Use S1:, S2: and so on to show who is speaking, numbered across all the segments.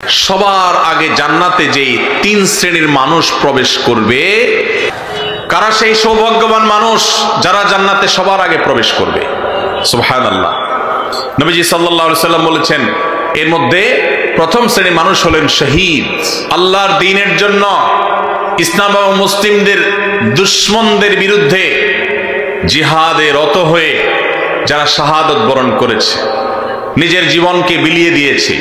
S1: সবার আগে জান্নাতে যেই 3 শ্রেণীর মানুষ প্রবেশ করবে, কারা সেই সৌভাগ্যবান মানুষ যারা জান্নাতে সবার আগে প্রবেশ করবে? সুবহানাল্লাহ। নবীজি সাল্লাল্লাহু আলাইহি সাল্লাম বলেছেন, এর মধ্যে প্রথম শ্রেণীর মানুষ হলেন শহীদ। আল্লাহর দ্বীনের জন্য, ইসলাম এবং মুসলিমদের দুশমনদের বিরুদ্ধে জিহাদে রত হয়ে যারা শাহাদত বরণ করেছে, নিজের জীবনকে বিলিয়ে দিয়েছে,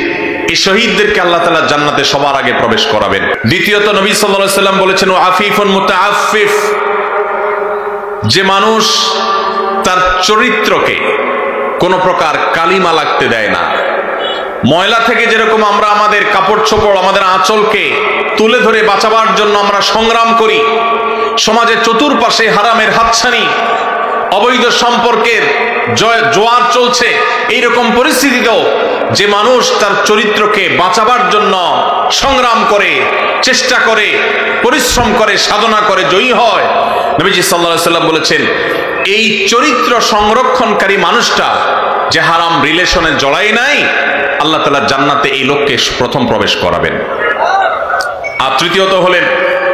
S1: এই শহীদদেরকে আল্লাহ তাআলা জান্নাতে সবার আগে প্রবেশ করাবেন। দ্বিতীয়ত নবী সাল্লাল্লাহু আলাইহি সাল্লাম বলেছেন, ও আফিফুন মুতাআফফিফ, যে মানুষ তার চরিত্রকে কোন প্রকার কালিমা লাগতে দেয় না। ময়লা থেকে যেরকম আমরা আমাদের কাপড় চোপড়, আমাদের আঁচলকে তুলে ধরে বাঁচাবার জন্য আমরা সংগ্রাম করি, সমাজের চতুর্পাশে হারামের হাতছানি, অবৈধ সম্পর্কের জোয়ার চলছে, এইরকম পরিস্থিতিতেও যে মানুষ তার চরিত্রকে বাঁচাবার জন্য সংগ্রাম করে, চেষ্টা করে, পরিশ্রম করে, সাধনা করে, জয়ী হয়, নবীজি সাল্লাল্লাহু আলাইহি সাল্লাম বলেছেন, এই চরিত্র সংরক্ষণকারী মানুষটা যে হারাম রিলেশনে জড়ায় নাই, আল্লাহ তাআলা জান্নাতে এই লোককে প্রথম প্রবেশ করাবেন। আর তৃতীয়ত হলেন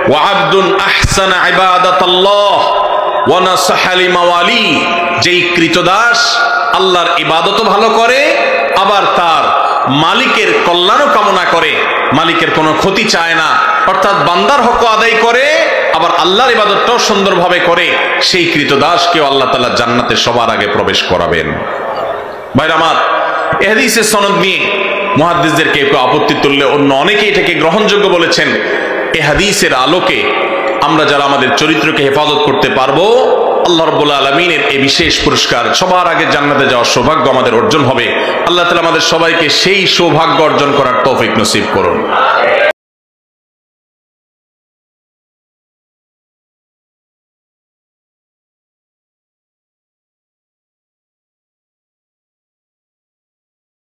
S1: ওয়া আবদুন আহসানা ইবাদাতাল্লাহ ওয়া নাসাহা লিমাওয়ালি, যেই কৃতদাস আল্লাহর ইবাদতও ভালো করে, আবার তার মালিকের কল্যাণও কামনা করে, মালিকের কোনো ক্ষতি চায় না, অর্থাৎ বান্দার হক আদায় করে, আবার আল্লাহর ইবাদতটাও সুন্দরভাবে করে, সেই কৃতদাসকেও আল্লাহ তাআলা জান্নাতে সবার আগে প্রবেশ করাবেন। ভাইরা আমার, এই হাদিসের সনদ নিয়ে মুহাদ্দিসদের কেউ কেউ আপত্তি তুললে অন্য অনেকেই এটাকে গ্রহণযোগ্য বলেছেন। এই হাদিসের আলোকে আমরা যারা আমাদের চরিত্রকে হেফাজত করতে পারবো, আল্লাহ রাব্বুল আলামিনের এই বিশেষ পুরস্কার, সবার আগে জান্নাতে যাওয়ার সৌভাগ্য আমাদের অর্জন হবে। আল্লাহ তাআলা আমাদের সবাইকে সেই সৌভাগ্য অর্জন করার তৌফিক নসিব করুন।